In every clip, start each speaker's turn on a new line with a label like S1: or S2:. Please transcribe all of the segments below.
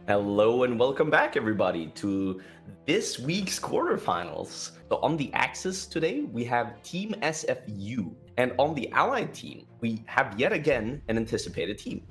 S1: Hello and welcome back, everybody, to this week's quarterfinals. So on the Axis today, we have Team SFU. And on the Allied team, we have yet again an anticipated team.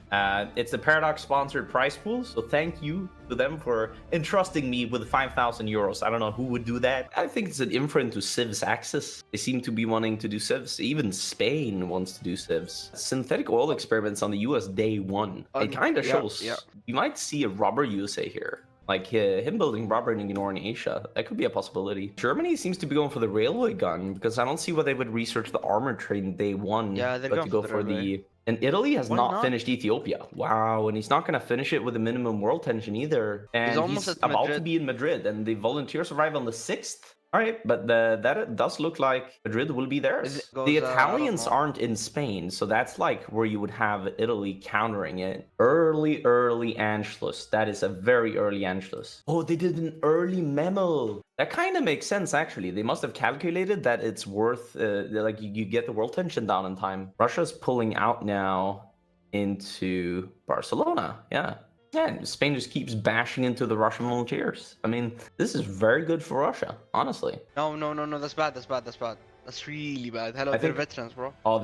S1: It's the Paradox-sponsored prize pool, so thank you to them for entrusting me with 5,000 euros. I don't know who would do that. I think it's an imprint to Civ's Axis. They seem to be wanting to do Civs. Even Spain wants to do Civs. Synthetic oil experiments on the US day one. It kind of shows. You might see a rubber USA here. Like him building rubber in ignoring Asia. That could be a possibility. Germany seems to be going for the railway gun because I don't see why they would research the armor train day one.
S2: Yeah, they're
S1: but
S2: going
S1: to go
S2: for
S1: for
S2: the
S1: the... And Italy has
S2: Why
S1: not
S2: not?
S1: finished Ethiopia. Wow, and he's not going to finish it with a minimum world tension either. And
S2: almost
S1: he's
S2: at
S1: about to
S2: Madrid.
S1: be in Madrid, and the volunteers arrive on the 6th. All right, but that does look like Madrid will be theirs.
S2: goes,
S1: The
S2: I don't
S1: Italians
S2: know.
S1: aren't in Spain, so that's like where you would have Italy countering it. Early Anschluss. That is a very early Anschluss. Oh, they did an early memo. That kind of makes sense, actually. They must have calculated that it's worth, like, you get the world tension down in time. Russia's pulling out now into Barcelona. Yeah. Yeah, and Spain just keeps bashing into the Russian volunteers. I mean, this is very good for Russia, honestly.
S2: No, that's bad. That's really bad. Hello,
S1: I
S2: they're
S1: think-
S2: veterans, bro.
S1: Oh,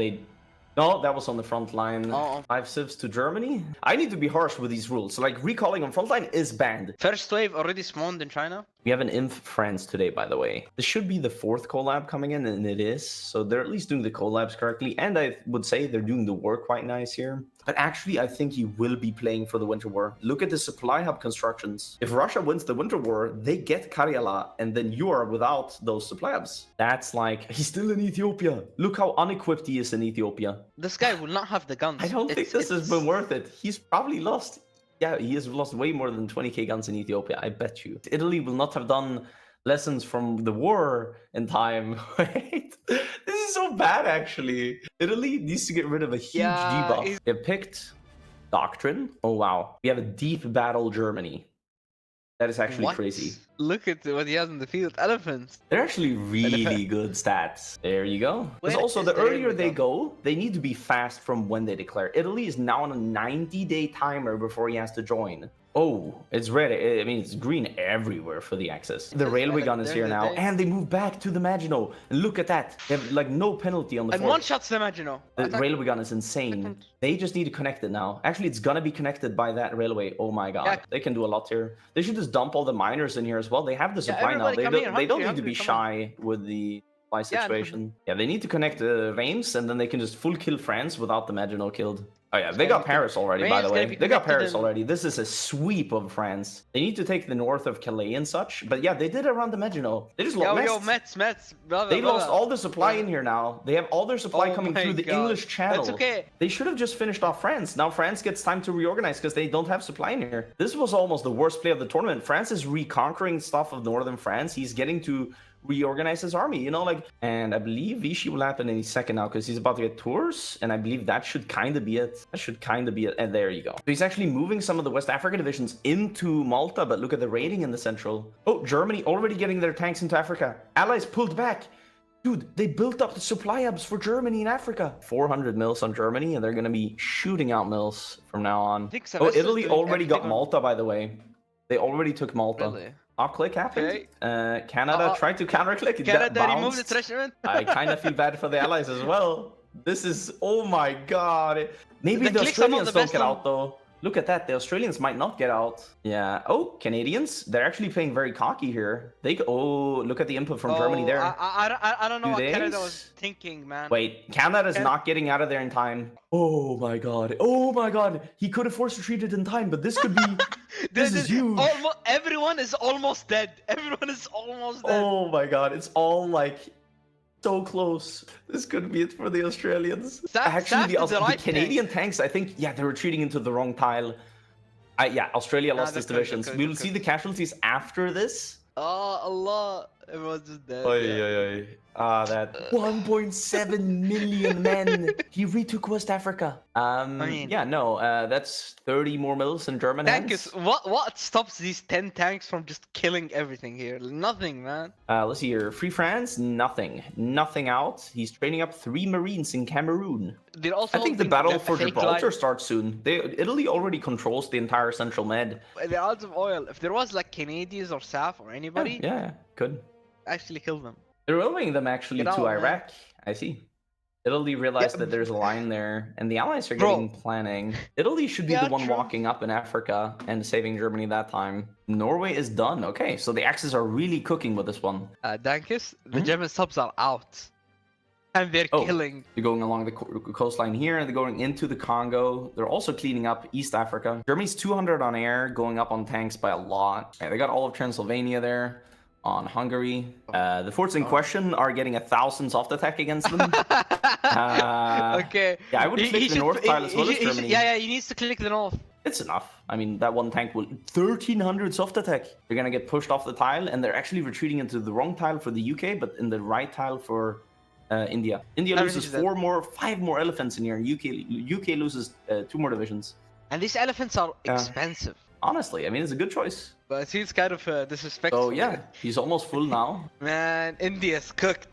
S1: No, that was on the front line.
S2: Oh.
S1: 5 civs to Germany. I need to be harsh with these rules. So, like, recalling on front line is banned.
S2: First wave already spawned in China.
S1: We have an Inf France today, by the way. This should be the 4th collab coming in, and it is. So they're at least doing the collabs correctly. And I would say they're doing the work quite nice here. But actually, I think he will be playing for the Winter War. Look at the supply hub constructions. If Russia wins the Winter War, they get Karyala, and then you are without those supply hubs. That's like, he's still in Ethiopia. Look how unequipped he is in Ethiopia.
S2: This guy will not have the guns.
S1: I don't think this has been worth it. He's probably lost. Yeah, he has lost way more than 20k guns in Ethiopia, I bet you. Italy will not have done lessons from the war in time. Wait, this is so bad, actually. Italy needs to get rid of a huge debuff. They have picked Doctrine. Oh, wow. We have a deep battle Germany. That is actually crazy.
S2: Look at what he has in the field. Elephants.
S1: They're actually really good stats. There you go. Because also, the earlier they go, they need to be fast from when they declare. Italy is now on a 90-day timer before he has to join. Oh, it's red. I mean, it's green everywhere for the Axis. The railway gun is here now, and they move back to the Maginot. And look at that. They have, like, no penalty on the
S2: And
S1: fort.
S2: one shot's the Maginot.
S1: The railway gun is insane. They just need to connect it now. Actually, it's gonna be connected by that railway. Oh my god.
S2: Yeah.
S1: They can do a lot here. They should just dump all the miners in here as well. They have the supply now.
S2: everybody come
S1: They
S2: here.
S1: don't need
S2: Hungry,
S1: to be
S2: hungry,
S1: shy with the supply
S2: Yeah,
S1: situation. Yeah, they need to connect the Reims, and then they can just full kill France without the Maginot killed. Oh yeah, they got Paris already, by the way. They got Paris already. This is a sweep of France. They need to take the north of Calais and such. But yeah, they did around the Maginot. They just lost.
S2: Metz.
S1: They lost all the supply in here now. They have all their supply coming through the English Channel.
S2: That's okay.
S1: They should have just finished off France. Now France gets time to reorganize because they don't have supply in here. This was almost the worst play of the tournament. France is reconquering stuff of northern France. He's getting to reorganize his army, you know, like, and I believe Vichy will happen any second now because he's about to get Tours, and I believe that should kind of be it. And there you go. So he's actually moving some of the West Africa divisions into Malta, but look at the raiding in the central. Oh, Germany already getting their tanks into Africa. Allies pulled back. Dude, they built up the supply hubs for Germany in Africa. 400 mils on Germany, and they're going to be shooting out mils from now on. Oh, Italy already got Malta, by the way. They already took Malta.
S2: Really?
S1: Click happened. Canada tried to counter-click.
S2: Canada removed the treasure.
S1: I kind of feel bad for the Allies as well. This is... Oh my god. Maybe the Australians don't get out, though. Look at that. The Australians might not get out. Yeah. Oh, Canadians. They're actually playing very cocky here. Oh, look at the input from Germany there.
S2: I don't know what Canada was thinking, man.
S1: Wait, Canada's not getting out of there in time. Oh my god. Oh my god. He could have forced retreated in time, but this could be... This is huge.
S2: Everyone is almost dead. Everyone is almost dead.
S1: Oh my god. It's all like... so close. This could be it for the Australians. Actually, the Canadian tanks, I think, yeah, they're retreating into the wrong tile. Yeah, Australia lost its divisions. We will see the casualties after this.
S2: Oh, Allah. Everyone's just dead.
S1: Oy,
S2: Yeah.
S1: oy, oy. Ah, that 1.7 million men. He retook West Africa.
S2: mean-
S1: Yeah, no, that's 30 more mils in German
S2: Dankus,
S1: hands.
S2: what stops these 10 tanks from just killing everything here? Nothing, man.
S1: Let's see here. Free France, nothing out. He's training up 3 Marines in Cameroon.
S2: They're also
S1: I think the
S2: holding
S1: battle for
S2: fake
S1: Gibraltar
S2: line.
S1: starts soon. Italy already controls the entire central med.
S2: They're out of oil. If there was like Canadians or SAF or anybody,
S1: Yeah, good.
S2: actually kill them.
S1: They're willing them actually
S2: Get
S1: to
S2: out, man.
S1: Iraq. I see. Italy realized that there's a line there, and the Allies are getting planning. Italy should be
S2: Yeah,
S1: the one
S2: true.
S1: walking up in Africa and saving Germany that time. Norway is done. Okay, so the Axis are really cooking with this one.
S2: Dankus, the German subs are out. And they're killing.
S1: They're going along the coastline here, and they're going into the Congo. They're also cleaning up East Africa. Germany's 200 on air, going up on tanks by a lot. Yeah, they got all of Transylvania there. On Hungary. The forts in question are getting 1,000 soft attack against them.
S2: Okay.
S1: Yeah, I would click the north tile as well as Germany.
S2: Yeah, he needs to click the north.
S1: It's enough. I mean, that one tank will 1,300 soft attack. They're gonna get pushed off the tile, and they're actually retreating into the wrong tile for the UK, but in the right tile for India. India loses 5 more elephants in here. UK loses 2 more divisions.
S2: And these elephants are expensive.
S1: Honestly, I mean, it's a good choice.
S2: But it seems kind of disrespectful.
S1: So yeah, he's almost full now.
S2: Man, India's cooked.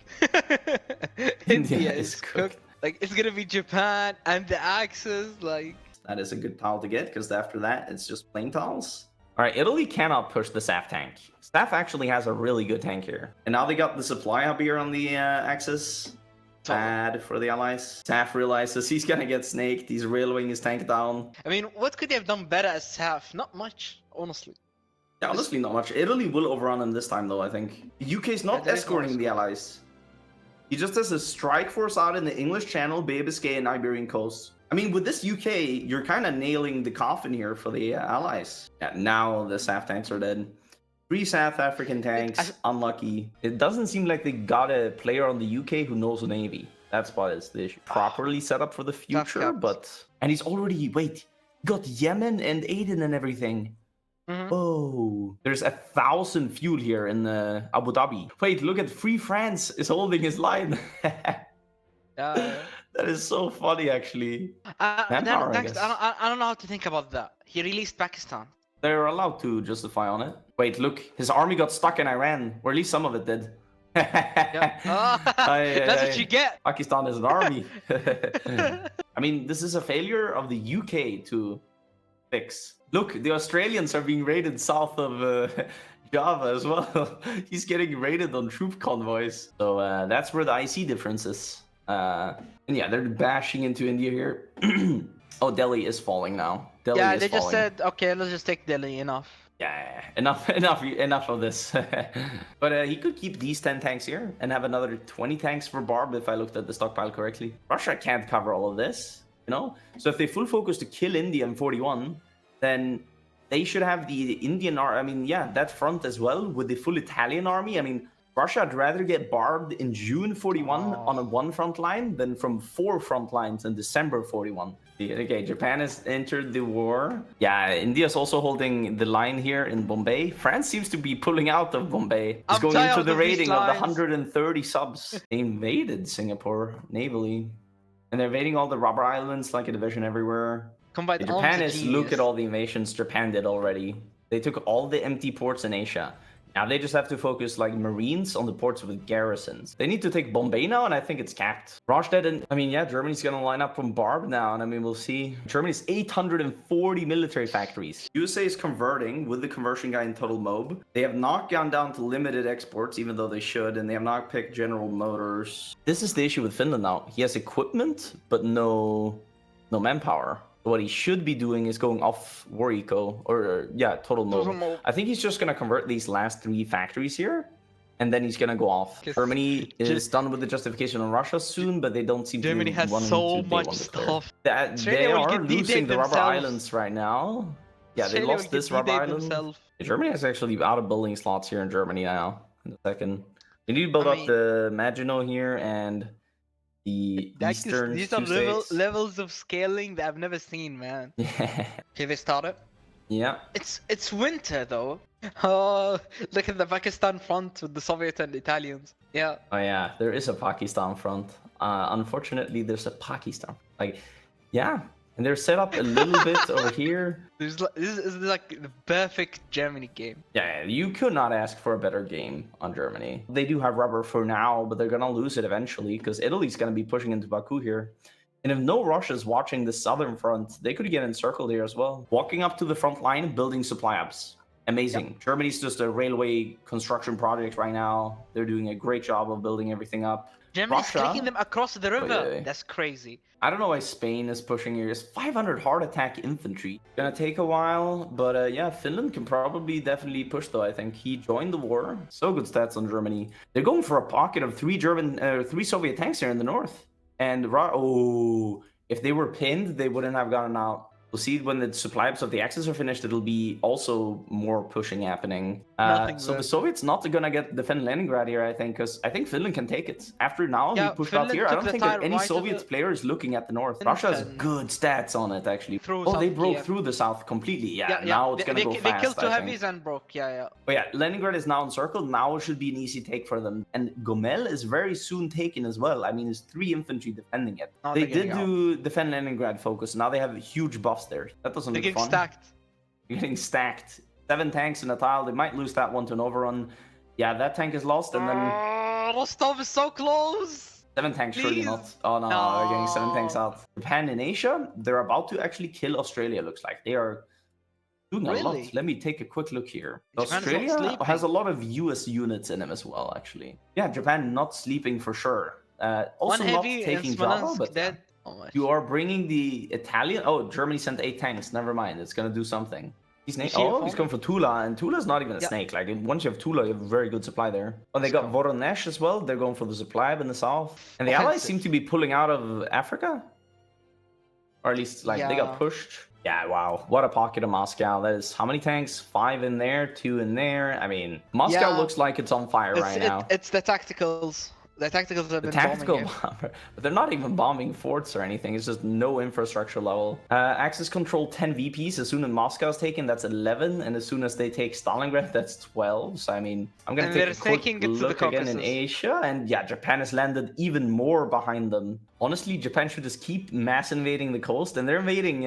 S2: India is cooked. Like, it's gonna be Japan and the Axis, like...
S1: That is a good tile to get, because after that, it's just plain tiles. All right, Italy cannot push the SAF tank. SAF actually has a really good tank here. And now they got the supply hub here on the Axis. Bad for the Allies. SAF realizes he's gonna get snaked. He's railwaying his tank down.
S2: I mean, what could they have done better as SAF? Not much, honestly.
S1: Yeah, honestly, not much. Italy will overrun him this time, though, I think. The UK is not escorting the Allies. He just has a strike force out in the English Channel, Bay of Biscay, and Iberian coast. I mean, with this UK, you're kind of nailing the coffin here for the Allies. Yeah, now the SAF tanks are dead. 3 South African tanks, unlucky. It doesn't seem like they got a player on the UK who knows the Navy. That's why it's the issue. Properly set up for the future, but... And he's already... Wait, got Yemen and Aden and everything. Oh, there's 1,000 fuel here in Abu Dhabi. Wait, look at Free France is holding his line. That is so funny, actually.
S2: I don't know how to think about that. He released Pakistan.
S1: They're allowed to justify on it. Wait, look, his army got stuck in Iran, or at least some of it did.
S2: That's what you get.
S1: Pakistan is an army. I mean, this is a failure of the UK to fix. Look, the Australians are being raided south of Java as well. He's getting raided on troop convoys. So that's where the IC difference is. And yeah, they're bashing into India here. Oh, Delhi is falling now. Delhi is
S2: they just
S1: falling.
S2: said, okay, let's just take Delhi, enough.
S1: Yeah, enough of this. But he could keep these 10 tanks here and have another 20 tanks for Barb if I looked at the stockpile correctly. Russia can't cover all of this, you know? So if they full focus to kill India in 41, then they should have the Indian army. I mean, yeah, that front as well with the full Italian army. I mean, Russia would rather get barbed in June 41 on a 1 front line than from 4 front lines in December 41. Okay, Japan has entered the war. Yeah, India's also holding the line here in Bombay. France seems to be pulling out of Bombay. It's going into the raiding of the 130 subs. They invaded Singapore navally. And they're invading all the rubber islands like a division everywhere. Japan is, look at all the invasions Japan did already. They took all the empty ports in Asia. Now they just have to focus like Marines on the ports with garrisons. They need to take Bombay now, and I think it's capped. Rajdead and I mean, yeah, Germany's gonna line up from Barb now, and I mean, we'll see. Germany's 840 military factories. USA is converting with the conversion guy in Total Mob. They have not gone down to limited exports, even though they should, and they have not picked General Motors. This is the issue with Finland now. He has equipment, but no manpower. What he should be doing is going off war eco, or yeah, total mode. I think he's just gonna convert these last 3 factories here, and then he's gonna go off. Germany is done with the justification on Russia soon, but they don't seem
S2: Germany has so much stuff.
S1: They are losing the rubber islands right now. Yeah, they lost this rubber island. Germany is actually out of building slots here in Germany now. In a second, they need to build up the Maginot here and the eastern
S2: these are levels of scaling that I've never seen, man.
S1: Yeah.
S2: Okay, they started.
S1: Yeah.
S2: It's winter though. Oh, look at the Pakistan front with the Soviet and Italians. Yeah.
S1: Oh yeah, there is a Pakistan front. Unfortunately, there's a Pakistan. Like, yeah, and they're set up a little bit over here.
S2: This is like the perfect Germany game.
S1: Yeah, you could not ask for a better game on Germany. They do have rubber for now, but they're gonna lose it eventually because Italy's gonna be pushing into Baku here. And if no Russia's watching the southern front, they could get encircled here as well. Walking up to the front line, building supply hubs. Amazing. Yep. Germany's just a railway construction project right now. They're doing a great job of building everything up.
S2: Germany's taking them across the river. Yeah. That's crazy.
S1: I don't know why Spain is pushing here. It's 500 hard attack infantry. Gonna take a while, but yeah, Finland can probably definitely push though, I think. He joined the war. So good stats on Germany. They're going for a pocket of three Soviet tanks here in the north. And, oh, if they were pinned, they wouldn't have gotten out. We'll see when the supply hubs of the Axis are finished, it'll be also more pushing happening. So the Soviets not gonna defend Leningrad here, I think, because I think Finland can take it. After now, he pushed out here. I don't think that any Soviet players looking at the north. Russia has good stats on it, actually. They broke through the south completely. Yeah, now it's gonna go fast.
S2: They killed two heavies and broke,
S1: But yeah, Leningrad is now encircled. Now it should be an easy take for them. And Gomel is very soon taken as well. I mean, there's 3 infantry defending it. They did defend Leningrad focus. Now they have huge buffs there. That doesn't look fun. They're getting stacked. 7 tanks in a tile. They might lose that one to an overrun. Yeah, that tank is lost, and then
S2: Rostov is so close.
S1: 7 tanks, surely not. Oh no, they're getting 7 tanks out. Japan and Asia, they're about to actually kill Australia. Looks like they are doing a lot. Let me take a quick look here. Australia has a lot of US units in them as well, actually. Yeah, Japan not sleeping for sure. Also not taking Java, but dead. You are bringing the Italian. Oh, Germany sent 8 tanks. Never mind. It's gonna do something. He's going for Tula, and Tula's not even a snake. Like, once you have Tula, you have a very good supply there. Oh, they got Voronezh as well. They're going for the supply in the south. And the Allies seem to be pulling out of Africa. Or at least, like, they got pushed. Yeah, wow. What a pocket of Moscow. That is, how many tanks? 5 in there, 2 in there. I mean, Moscow looks like it's on fire right now.
S2: It's the tacticals. The tacticals have been
S1: tactical bomber, but they're not even bombing forts or anything. It's just no infrastructure level. Axis control 10 VPs. As soon as Moscow is taken, that's 11, and as soon as they take Stalingrad, that's 12. So I mean, I'm gonna take a quick look again in Asia, and yeah, Japan has landed even more behind them. Honestly, Japan should just keep mass invading the coast, and they're invading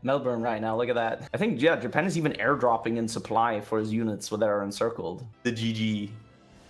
S1: Melbourne right now. Look at that. I think Japan is even airdropping in supply for his units that are encircled. The GG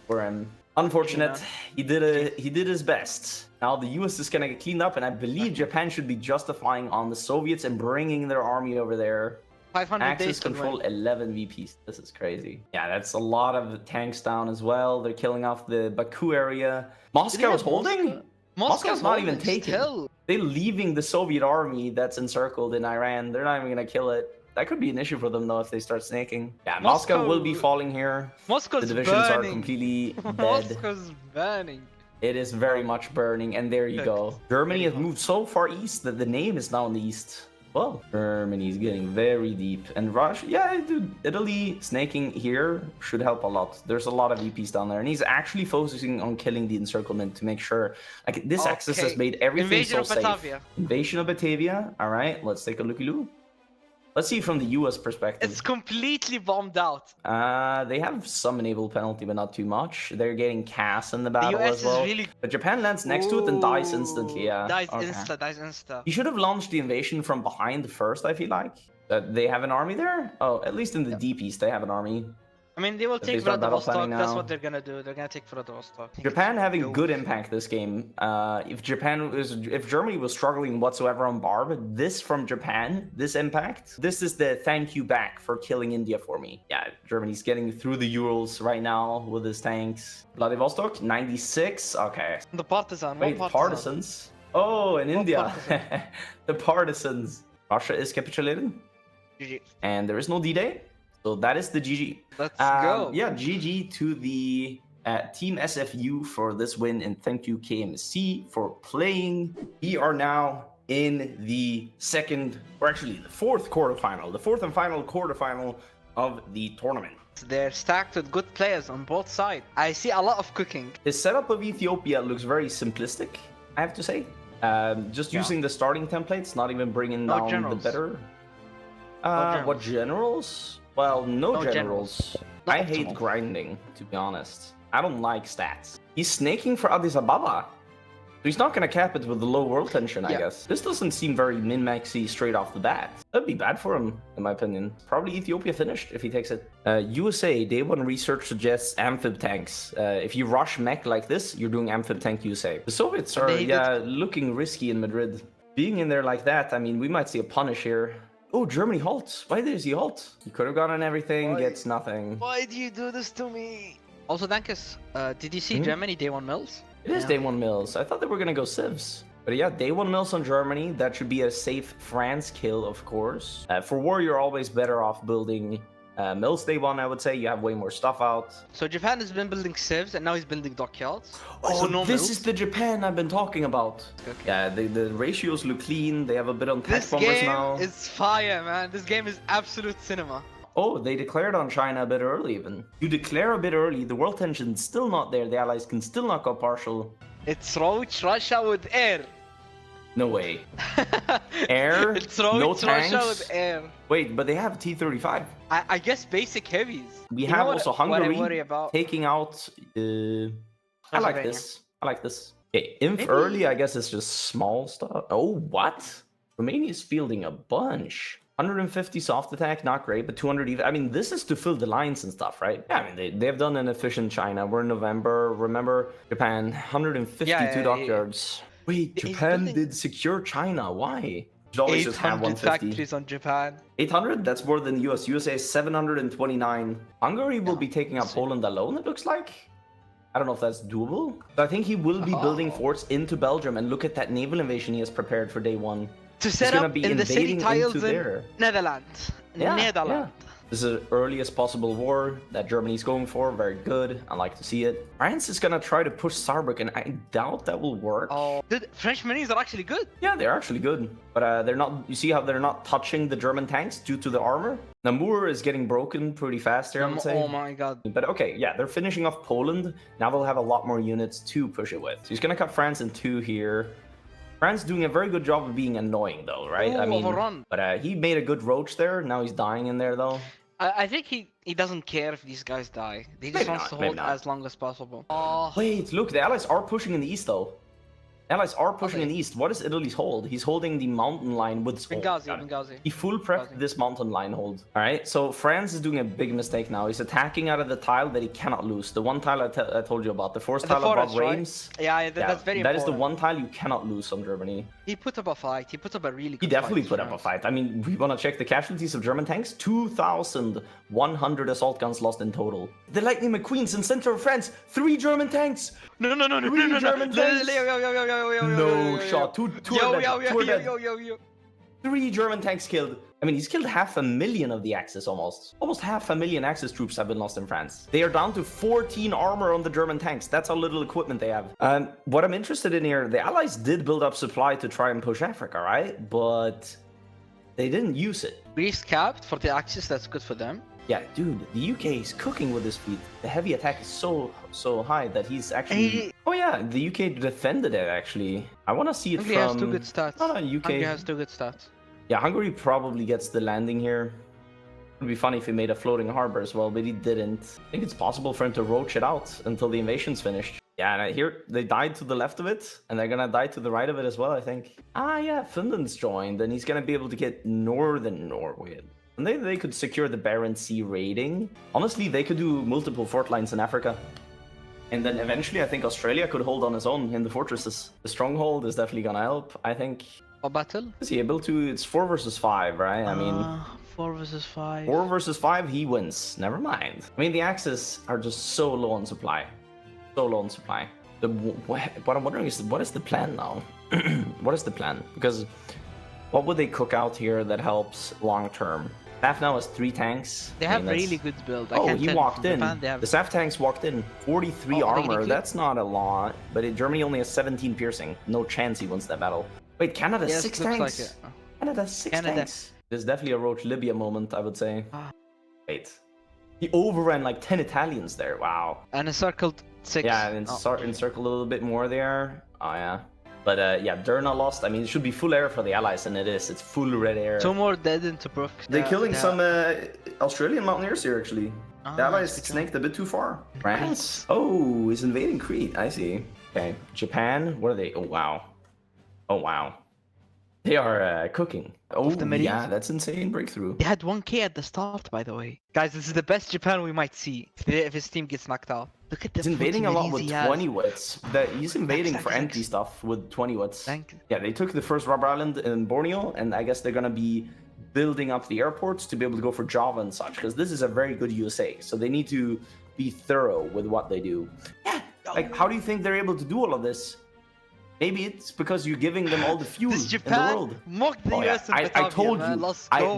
S1: for him. Unfortunate. He did his best. Now the US is gonna get cleaned up, and I believe Japan should be justifying on the Soviets and bringing their army over there.
S2: 500
S1: Axis control 11 VPs. This is crazy. Yeah, that's a lot of tanks down as well. They're killing off the Baku area. Moscow is holding? Moscow's not even taken. They're leaving the Soviet army that's encircled in Iran. They're not even gonna kill it. That could be an issue for them, though, if they start snaking. Yeah, Moscow will be falling here.
S2: Moscow's
S1: the divisions are completely dead.
S2: Moscow's burning.
S1: It is very much burning, and there you go. Germany has moved so far east that the name is now in the east. Well, Germany's getting very deep. And Russia, yeah, dude, Italy snaking here should help a lot. There's a lot of VPs down there, and he's actually focusing on killing the encirclement to make sure, like, this axis has made everything so safe. Invasion of Batavia. All right, let's take a looky-loo. Let's see from the US perspective.
S2: It's completely bombed out.
S1: They have some enable penalty, but not too much. They're getting Cass in the battle as well. But Japan lands next to it and dies instantly, yeah.
S2: Dies insta.
S1: You should have launched the invasion from behind first, I feel like. They have an army there? Oh, at least in the deep east, they have an army.
S2: I mean, they will take Vladivostok. That's what they're gonna do. They're gonna take Vladivostok.
S1: Japan having good impact this game. If Germany was struggling whatsoever on Barb, this from Japan, this impact, this is the thank you back for killing India for me. Yeah, Germany's getting through the Urals right now with his tanks. Vladivostok, 96. Okay.
S2: The partisan.
S1: Wait, partisans. Oh, in India, the partisans. Russia is capitulated, and there is no D-Day. So that is the GG.
S2: Let's go.
S1: Yeah, GG to the Team SFU for this win, and thank you KMC for playing. We are now in the fourth quarterfinal, the fourth and final quarterfinal of the tournament.
S2: They're stacked with good players on both sides. I see a lot of cooking.
S1: The setup of Ethiopia looks very simplistic, I have to say. Just using the starting templates, not even bringing down the better. What generals? Well, no
S2: No
S1: generals.
S2: Not
S1: I hate
S2: optimal.
S1: grinding, to be honest. I don't like stats. He's snaking for Addis Ababa. So he's not gonna cap it with the low world tension, I
S2: Yeah.
S1: guess. This doesn't seem very min-maxy straight off the bat. That'd be bad for him, in my opinion. Probably Ethiopia finished if he takes it. USA, day one research suggests amphib tanks. If you rush mech like this, you're doing amphib tank USA. The Soviets are, looking risky in Madrid. Being in there like that, I mean, we might see a punish here. Oh, Germany halts. Why does he halt? He could have gotten everything, gets nothing.
S2: Why do you do this to me? Also, Dankus, did you see Germany day one mills?
S1: It is day one mills. I thought they were gonna go civs. But yeah, day one mills on Germany. That should be a safe France kill, of course. For war, you're always better off building mills day one, I would say. You have way more stuff out.
S2: So Japan has been building civs and now he's building dockyards.
S1: Oh,
S2: so no
S1: this
S2: mills.
S1: is the Japan I've been talking about.
S2: Okay.
S1: Yeah, the ratios look clean. They have a bit on tank bombers
S2: This game
S1: now.
S2: is fire, man. This game is absolute cinema.
S1: Oh, they declared on China a bit early even. You declare a bit early, the world tension's still not there. The allies can still not go partial.
S2: It's Roach Russia with air.
S1: No way. Air?
S2: It's Roach
S1: No
S2: Russia
S1: tanks?
S2: with air.
S1: Wait, but they have T-35.
S2: I guess basic heavies.
S1: We
S2: You
S1: have
S2: know what-
S1: also
S2: what I
S1: Hungary
S2: worry about?
S1: taking out... I like
S2: Pennsylvania.
S1: this. I like this. Okay, inf
S2: Maybe-
S1: early, I guess it's just small stuff. Oh, what? Romania's fielding a bunch. 150 soft attack, not great, but 200 even. I mean, this is to fill the lines and stuff, right? Yeah, I mean, they've done an efficient China. We're in November. Remember, Japan, 152
S2: Yeah,
S1: dockyards. Wait,
S2: He's
S1: Japan
S2: building-
S1: did secure China. Why? Should always just have
S2: 800
S1: 150.
S2: factories on Japan.
S1: 800? That's more than the US. USA is 729. Hungary will be taking up Poland alone, it looks like. I don't know if that's doable. But I think he will be building forts into Belgium, and look at that naval invasion he has prepared for day one.
S2: To
S1: He's
S2: set
S1: gonna
S2: up
S1: be
S2: in the city
S1: invading
S2: tiles
S1: into
S2: in
S1: there.
S2: Netherlands.
S1: Yeah,
S2: Netherlands.
S1: This is the earliest possible war that Germany's going for. Very good. I like to see it. France is gonna try to push Saarbrücken. I doubt that will work.
S2: Oh, dude, French minis are actually good.
S1: Yeah, they're actually good. But they're not... You see how they're not touching the German tanks due to the armor? Namur is getting broken pretty fast here, I would say.
S2: Oh my god.
S1: But okay, yeah, they're finishing off Poland. Now they'll have a lot more units to push it with. So he's gonna cut France in two here. France doing a very good job of being annoying, though, right? I
S2: Ooh,
S1: mean,
S2: overrun.
S1: but he made a good roach there. Now he's dying in there, though.
S2: I think he doesn't care if these guys die. He just
S1: Maybe
S2: wants
S1: not,
S2: to
S1: maybe
S2: hold
S1: not.
S2: as long as possible. Oh,
S1: Wait, look, the Allies are pushing in the east, though. Allies are pushing
S2: they?
S1: in the east. What is Italy's hold? He's holding the mountain line with...
S2: Benghazi,
S1: got it.
S2: Benghazi.
S1: He full prepped
S2: Benghazi.
S1: this mountain line hold. All right, so France is doing a big mistake now. He's attacking out of the tile that he cannot lose. The one tile I told you about, the forest
S2: The
S1: tile above
S2: forest, right?
S1: Reims.
S2: Yeah, that's very
S1: That is
S2: important.
S1: the one tile you cannot lose on Germany.
S2: He put up a fight. He put up a really good
S1: He definitely
S2: fight,
S1: put up a
S2: France.
S1: fight. I mean, we want to check the casualties of German tanks. 2,100 assault guns lost in total. The Lightning McQueen's in center of France. 3 German tanks.
S2: No, no, no, no,
S1: Three
S2: no, no, no.
S1: German tanks. No shot. Two
S2: Yo,
S1: are dead.
S2: yo,
S1: Two are
S2: yo,
S1: dead.
S2: yo, yo, yo.
S1: 3 German tanks killed. I mean, he's killed 500,000 of the Axis almost. Almost 500,000 Axis troops have been lost in France. They are down to 14 armor on the German tanks. That's how little equipment they have. What I'm interested in here, the Allies did build up supply to try and push Africa, right? But they didn't use it.
S2: Greece capped for the Axis. That's good for them.
S1: Yeah, dude, the UK is cooking with this fleet. The heavy attack is so high that he's actually...
S2: Hey.
S1: Oh yeah, the UK defended it, actually. I want to see it
S2: Hungary
S1: from...
S2: has 2 good stats.
S1: No, UK...
S2: Hungary has 2 good stats.
S1: Yeah, Hungary probably gets the landing here. It would be funny if he made a floating harbor as well, but he didn't. I think it's possible for him to roach it out until the invasion's finished. Yeah, and here they died to the left of it, and they're gonna die to the right of it as well, I think. Ah, yeah, Finland's joined, and he's gonna be able to get northern Norway. And they could secure the Barents Sea raiding. Honestly, they could do multiple fort lines in Africa. And then eventually, I think Australia could hold on his own in the fortresses. The stronghold is definitely gonna help, I think.
S2: A battle?
S1: Is he able to? It's 4 versus 5, right? I mean,
S2: 4 versus 5.
S1: 4 versus 5, he wins. Never mind. I mean, the Axis are just so low on supply. So low on supply. What I'm wondering is, what is the plan now? What is the plan? Because what would they cook out here that helps long term? SAF now has 3 tanks.
S2: They
S1: I
S2: have
S1: mean, that's-
S2: really good build. I
S1: Oh,
S2: can't
S1: he
S2: tell
S1: walked
S2: from
S1: in.
S2: Japan, they have...
S1: The SAF tanks walked in. 43
S2: Oh, are they
S1: armor.
S2: getting
S1: That's not a lot. But Germany only has 17 piercing. No chance he wins that battle. Wait, Canada
S2: Yes,
S1: 6
S2: looks
S1: tanks.
S2: like it.
S1: Canada 6
S2: Canada.
S1: tanks. There's definitely a Roach Libya moment, I would say.
S2: Ah.
S1: Wait. He overran like 10 Italians there. Wow.
S2: And encircled 6.
S1: Yeah, and
S2: Oh.
S1: encircle a little bit more there. Oh, yeah. But yeah, Derna lost. I mean, it should be full air for the Allies, and it is. It's full red air.
S2: 2 more dead into Brook.
S1: They're killing some Australian mountaineers here, actually. The Allies snaked a bit too far. France? Oh, is invading Crete. I see. Okay. Japan? What are they? Oh, wow. Oh, wow. They are cooking. Oh, yeah, that's insane breakthrough.
S2: They had 1k at the start, by the way. Guys, this is the best Japan we might see if his team gets knocked out. Look at the
S1: He's invading a lot with 20 wits. He's invading for empty stuff with 20 wits. Yeah, they took the first rubber island in Borneo, and I guess they're going to be building up the airports to be able to go for Java and such, because this is a very good USA. So they need to be thorough with what they do. Yeah, like, how do you think they're able to do all of this? Maybe it's because you're giving them all the fuel in the world.
S2: Mocked the US
S1: I told you.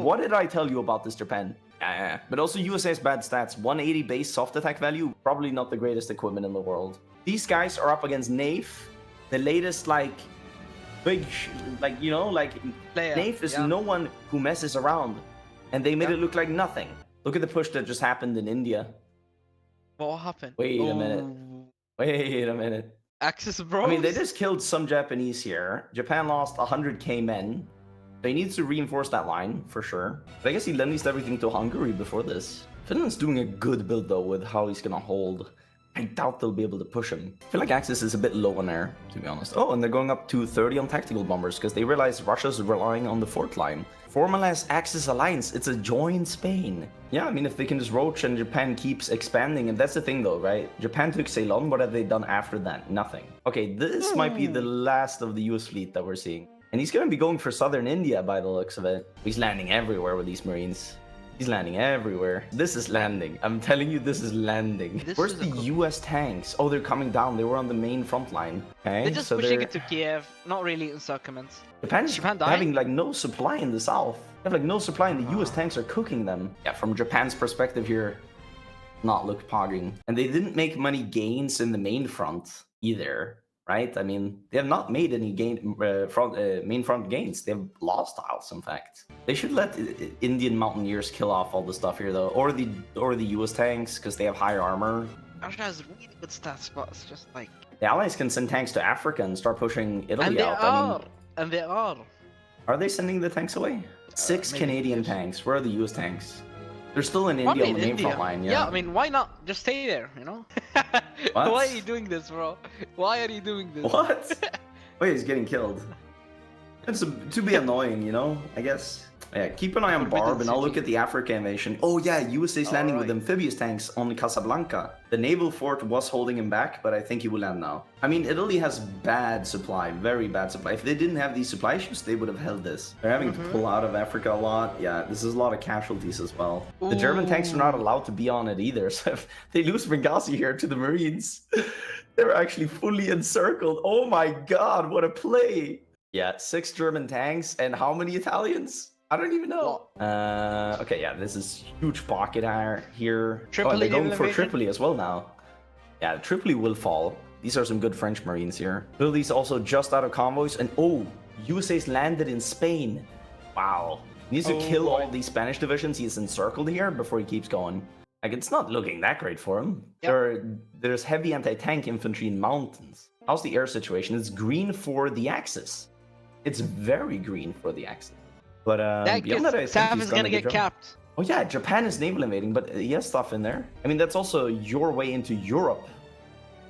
S1: What did I tell you about this Japan? Yeah. But also USA has bad stats. 180 base soft attack value. Probably not the greatest equipment in the world. These guys are up against Nave. The latest, like, big, Nave is no one who messes around. And they made it look like nothing. Look at the push that just happened in India.
S2: What happened?
S1: Wait a minute.
S2: Axis bros?
S1: I mean, they just killed some Japanese here. Japan lost 100k men. So he needs to reinforce that line, for sure. But I guess he leased everything to Hungary before this. Finland's doing a good build, though, with how he's gonna hold. I doubt they'll be able to push him. I feel like Axis is a bit low on air, to be honest. Oh, and they're going up to 30 on tactical bombers, because they realize Russia's relying on the fourth line. Formalize Axis alliance. It's a join Spain. Yeah, I mean, if they can just roach and Japan keeps expanding, and that's the thing, though, right? Japan took Ceylon. What have they done after that? Nothing. Okay, this might be the last of the US fleet that we're seeing. And he's going to be going for southern India by the looks of it. He's landing everywhere with these Marines. He's landing everywhere. This is landing. I'm telling you, this is landing. Where's the US tanks? Oh, they're coming down. They were on the main front line. Okay,
S2: they're just pushing it to Kiev. Not really encirclements.
S1: Japan's having like no supply in the south. They have like no supply and the US tanks are cooking them. Yeah, from Japan's perspective here, not look pogging. And they didn't make many gains in the main front either. Right? I mean, they have not made any main front gains. They've lost tiles, in fact. They should let Indian mountaineers kill off all the stuff here, though, or the US tanks, because they have higher armor.
S2: Russia has really good stats, but it's just like
S1: the Allies can send tanks to Africa and start pushing Italy out.
S2: And they are.
S1: Are they sending the tanks away? 6 Canadian tanks. Where are the US tanks? They're still in India on the main front line,
S2: yeah. I mean, why not just stay there, you know? Why are you doing this, bro? Why are you doing this?
S1: What? Wait, he's getting killed. It's to be annoying, you know, I guess. Yeah, keep an eye on Barb, and I'll look at the Africa invasion. Oh yeah, USA's landing with amphibious tanks on Casablanca. The naval fort was holding him back, but I think he will land now. I mean, Italy has bad supply, very bad supply. If they didn't have these supply issues, they would have held this. They're having to pull out of Africa a lot. Yeah, this is a lot of casualties as well. The German tanks are not allowed to be on it either, so if they lose Benghazi here to the Marines, they're actually fully encircled. Oh my god, what a play! Yeah, 6 German tanks, and how many Italians? I don't even know. Okay, yeah, this is huge pocket here.
S2: Tripoli,
S1: they're going for Tripoli as well now. Yeah, Tripoli will fall. These are some good French Marines here. Italy's also just out of convoys, and oh, USA's landed in Spain. Wow. He needs to kill all these Spanish divisions. He's encircled here before he keeps going. Like, it's not looking that great for him. Yep. There's heavy anti-tank infantry in mountains. How's the air situation? It's green for the Axis. It's very green for the Axis. But beyond that, I think he's
S2: gonna get capped.
S1: Oh yeah, Japan is naval invading, but he has stuff in there. I mean, that's also your way into Europe,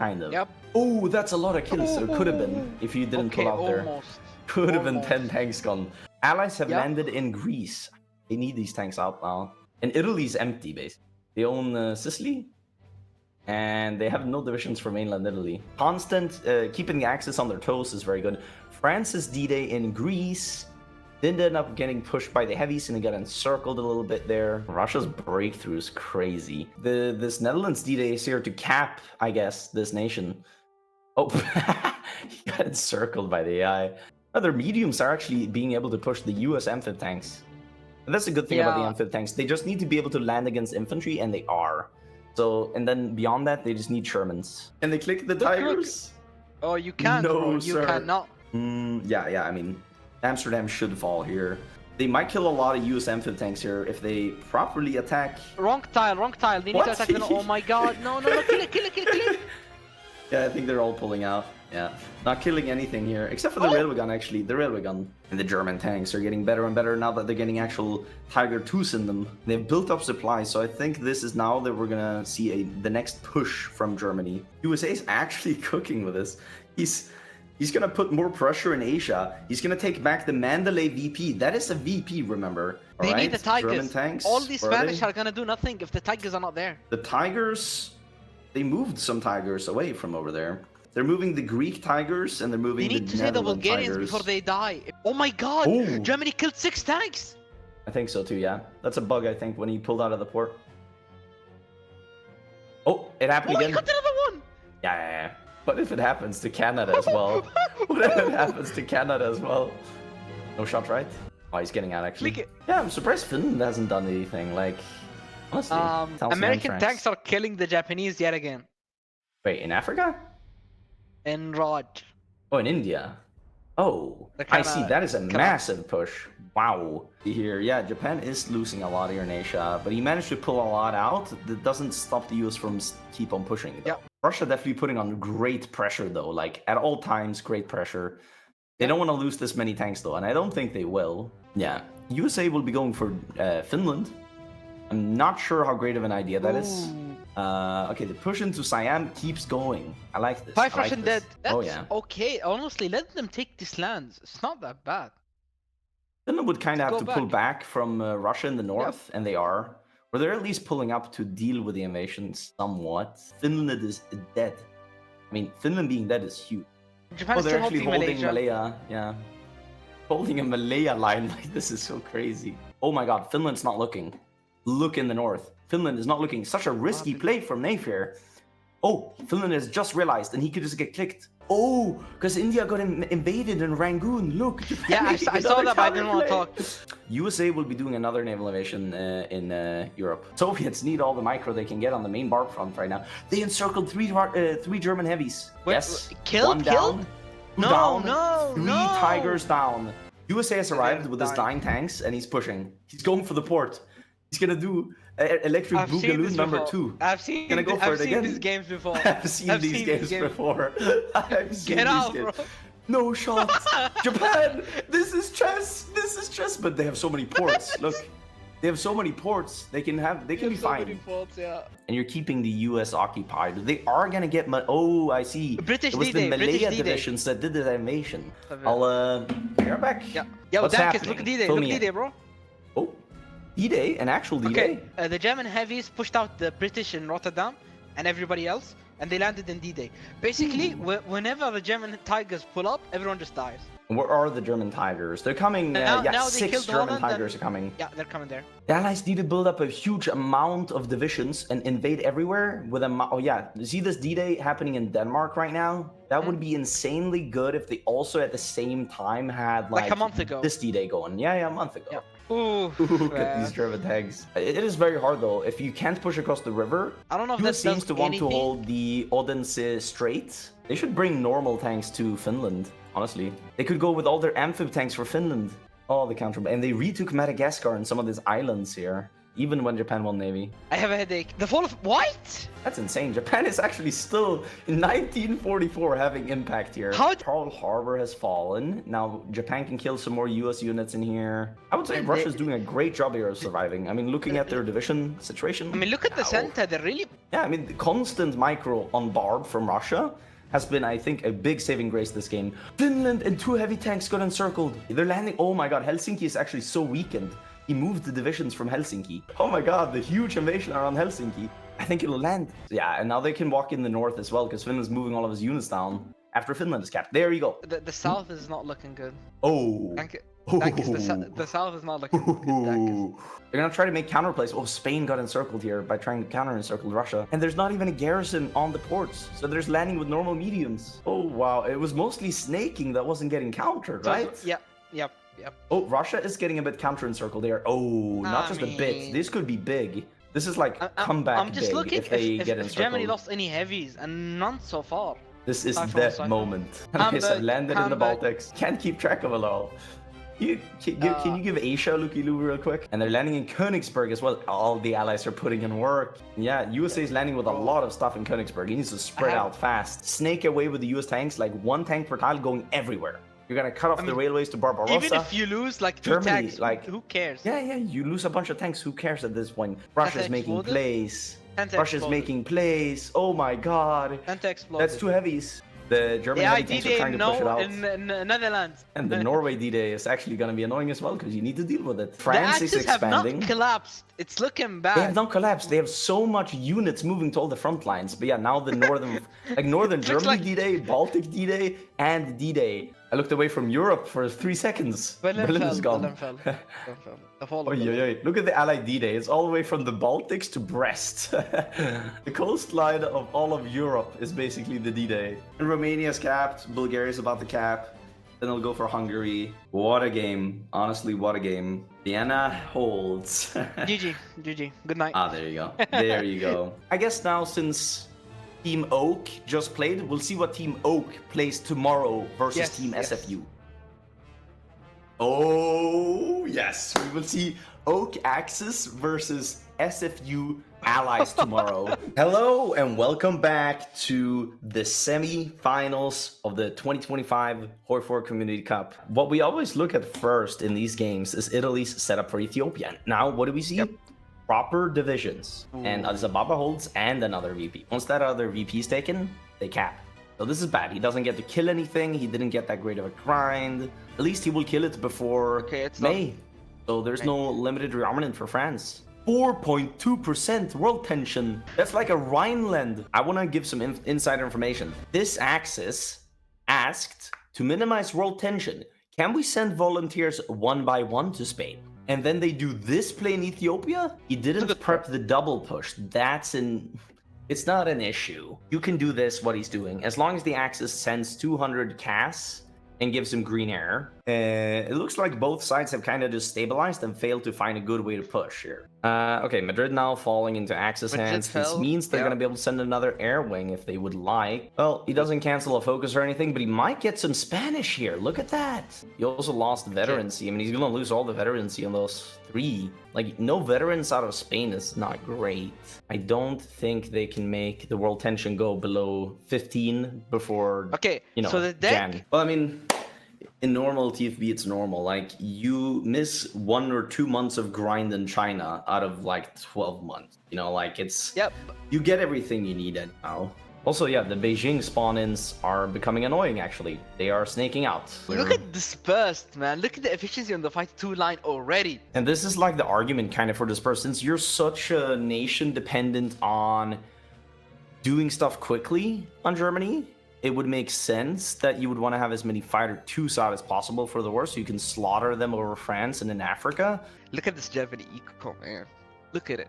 S1: kind of.
S2: Yep.
S1: Oh, that's a lot of kills. There could have been if you didn't pull out there. Could have been 10 tanks gone. Allies have landed in Greece. They need these tanks out now. And Italy's empty, basically. They own Sicily, and they have no divisions for mainland Italy. Constant keeping the Axis on their toes is very good. France's D-Day in Greece. Didn't end up getting pushed by the heavies, and they got encircled a little bit there. Russia's breakthrough is crazy. This Netherlands D-Day is here to cap, I guess, this nation. Oh, he got encircled by the AI. Other mediums are actually being able to push the US amphib tanks. And that's the good thing about the amphib tanks. They just need to be able to land against infantry, and they are. So, and then beyond that, they just need Shermans. Can they click the Tigers?
S2: Oh, you can't,
S1: no,
S2: bro. You
S1: sir.
S2: cannot.
S1: Yeah, I mean, Amsterdam should fall here. They might kill a lot of US amphib tanks here if they properly attack.
S2: Wrong tile. They need to attack them. Oh my god, no, kill it.
S1: Yeah, I think they're all pulling out. Yeah, not killing anything here, except for the railway gun, actually. The railway gun. And the German tanks are getting better and better now that they're getting actual Tiger 2s in them. They've built up supplies, so I think this is now that we're gonna see the next push from Germany. USA is actually cooking with this. He's gonna put more pressure in Asia. He's gonna take back the Mandalay VP. That is a VP, remember?
S2: They need the Tigers.
S1: German tanks.
S2: All these Spanish are gonna do nothing if the Tigers are not there.
S1: The Tigers, they moved some Tigers away from over there. They're moving the Greek Tigers and they're moving the Netherlands Tigers. They need to say the Bulgarians
S2: before they die. Oh my god!
S1: Oh.
S2: Germany killed 6 tanks!
S1: I think so too, yeah. That's a bug, I think, when he pulled out of the port. Oh, it happened again.
S2: Oh, he got another one!
S1: Yeah. What if it happens to Canada as well? What if it happens to Canada as well? No shot, right? Oh, he's getting out, actually. Yeah, I'm surprised Finland hasn't done anything. Like, honestly.
S2: American tanks are killing the Japanese yet again.
S1: Wait, in Africa?
S2: In Raj.
S1: Oh, in India. Oh, I see. That is a massive push. Wow. Here, yeah, Japan is losing a lot here in Asia, but he managed to pull a lot out. That doesn't stop the US from keep on pushing.
S2: Yep.
S1: Russia definitely putting on great pressure, though. Like, at all times, great pressure. They don't want to lose this many tanks, though, and I don't think they will. Yeah. USA will be going for Finland. I'm not sure how great of an idea that is. Okay, the push into Siam keeps going. I like this.
S2: 5 Russian dead. That's
S1: okay.
S2: Honestly, let them take these lands. It's not that bad.
S1: Finland would kind of have to pull back from Russia in the north, and they are. Or they're at least pulling up to deal with the invasion somewhat. Finland is dead. I mean, Finland being dead is huge.
S2: Japan is
S1: they're
S2: still
S1: actually holding Malaya. Yeah. Holding a Malaya line like this is so crazy. Oh my god, Finland's not looking. Look in the north. Finland is not looking. Such a risky play from Nayfair. Oh, Finland has just realized, and he could just get clicked. Oh, because India got invaded in Rangoon. Look.
S2: Yeah, I saw that, but I didn't want to talk.
S1: USA will be doing another naval invasion in Europe. Soviets need all the micro they can get on the main barb front right now. They encircled three German heavies.
S2: Wait,
S1: yes.
S2: Killed?
S1: One down.
S2: No,
S1: Three Tigers down. USA has arrived with his 9 tanks, and he's pushing. He's going for the port. He's gonna do electric boogaloo number 2.
S2: I've seen these games before.
S1: I've seen these games before.
S2: Get out, bro.
S1: No shots. Japan. This is chess. This is chess. But they have so many ports. Look, they have so many ports. They can be fine.
S2: So many ports, yeah.
S1: And you're keeping the US occupied. They are gonna get. Oh, I see.
S2: British
S1: it was the Malaya divisions that did the invasion. I'll be right back.
S2: Yeah. Yo, Dankus, look at D-Day. Look at D-Day, bro.
S1: Oh. D-Day? An actual D-Day?
S2: Okay, the German heavies pushed out the British in Rotterdam and everybody else, and they landed in D-Day. Basically, whenever the German Tigers pull up, everyone just dies.
S1: Where are the German Tigers? They're coming.
S2: Now
S1: 6 German Tigers are coming.
S2: Yeah, they're coming there.
S1: The Allies need to build up a huge amount of divisions and invade everywhere with a. Oh yeah, you see this D-Day happening in Denmark right now? That would be insanely good if they also at the same time had like
S2: a month ago
S1: this D-Day going. Yeah, a month ago.
S2: Yeah. Ooh,
S1: look at these German tanks. It is very hard though. If you can't push across the river,
S2: I don't know if that
S1: seems to want to hold the Odense Strait. They should bring normal tanks to Finland. Honestly, they could go with all their amphib tanks for Finland. Oh, the counter, and they retook Madagascar and some of these islands here. Even when Japan won Navy.
S2: I have a headache. The fall of what?
S1: That's insane. Japan is actually still in 1944 having impact here. Pearl Harbor has fallen. Now Japan can kill some more US units in here. I would say Russia's doing a great job here of surviving. I mean, looking at their division situation.
S2: I mean, look at the center. They're really...
S1: Yeah, I mean, the constant micro on barb from Russia has been, I think, a big saving grace this game. Finland and 2 heavy tanks got encircled. They're landing... Oh my god, Helsinki is actually so weakened. He moved the divisions from Helsinki. Oh my god, the huge invasion around Helsinki. I think it'll land. Yeah, and now they can walk in the north as well, because Finland's moving all of his units down after Finland is capped. There you go.
S2: The south is not looking good.
S1: Oh.
S2: Dankus, the south is not looking good,
S1: They're gonna try to make counterplays. Oh, Spain got encircled here by trying to counter-encircle Russia. And there's not even a garrison on the ports. So there's landing with normal mediums. Oh, wow. It was mostly snaking that wasn't getting countered, right?
S2: Yep.
S1: Oh, Russia is getting a bit counter-encircled there. Oh, not just a bit. This could be big. This is like comeback
S2: I'm just
S1: big
S2: looking
S1: if they get encircled.
S2: If Germany lost any heavies, and none so far.
S1: This is that moment. Yes, I've landed in the Baltics. Can't keep track of it all. Can you give Asia a looky-loo real quick? And they're landing in Königsberg as well. All the allies are putting in work. Yeah, USA is landing with a lot of stuff in Königsberg. He needs to spread out fast. Snake away with the US tanks, like one tank per tile going everywhere. You're gonna cut off the railways to Barbarossa.
S2: Even if you lose like two
S1: Germany,
S2: tanks,
S1: like,
S2: who cares?
S1: Yeah, you lose a bunch of tanks. Who cares at this point? Russia's making plays. Russia's making plays. Oh my god. That's two heavies. The German heavy tanks are trying to push it out.
S2: In Netherlands.
S1: And the Norway D-Day is actually going to be annoying as well because you need to deal with it. France is expanding.
S2: Have not collapsed. It's looking bad.
S1: They have not collapsed. They have so much units moving to all the front lines. But yeah, now the northern Germany D-Day, Baltic D-Day, and D-Day. I looked away from Europe for 3 seconds. Berlin is gone. Look at the Allied D-Day. It's all the way from the Baltics to Brest. The coastline of all of Europe is basically the D-Day. And Romania's capped. Bulgaria's about to cap. Then they'll go for Hungary. What a game. Honestly, what a game. Vienna holds.
S2: GG. Good night.
S1: Ah, there you go. There you go. I guess now since Team Oak just played, we'll see what Team Oak plays tomorrow versus Team SFU. Oh, yes. We will see Oak Axis versus SFU Allies tomorrow. Hello and welcome back to the semi-finals of the 2025 HOI4 Community Cup. What we always look at first in these games is Italy's setup for Ethiopia. Now, what do we see? Proper divisions. And Zababa holds and another VP. Once that other VP is taken, they cap. So this is bad. He doesn't get to kill anything. He didn't get that great of a grind. At least he will kill it before May. So there's no limited rearmament for France. 4.2% world tension. That's like a Rhineland. I want to give some insider information. This Axis asked to minimize world tension. Can we send volunteers one by one to Spain? And then they do this play in Ethiopia? He didn't prep the double push. It's not an issue. You can do this, what he's doing. As long as the Axis sends 200 CAS and gives him green air. It looks like both sides have kind of just stabilized and failed to find a good way to push here. Okay, Madrid now falling into Axis hands. This means they're going to be able to send another air wing if they would like. Well, he doesn't cancel a focus or anything, but he might get some Spanish here. Look at that. He also lost veterancy. I mean, he's going to lose all the veterancy on those 3. Like, no veterans out of Spain is not great. I don't think they can make the world tension go below 15 before,
S2: so the deck...
S1: Jan. Well, I mean... In normal TFB, it's normal. Like, you miss 1 or 2 months of grind in China out of like 12 months. You know, like it's... You get everything you need now. Also, yeah, the Beijing spawn-ins are becoming annoying, actually. They are snaking out.
S2: Look at dispersed, man. Look at the efficiency on the fight 2 line already.
S1: And this is like the argument kind of for dispersed. Since you're such a nation dependent on doing stuff quickly on Germany, it would make sense that you would want to have as many fighter 2s out as possible for the war, so you can slaughter them over France and in Africa.
S2: Look at this Germany eco, man. Look at it.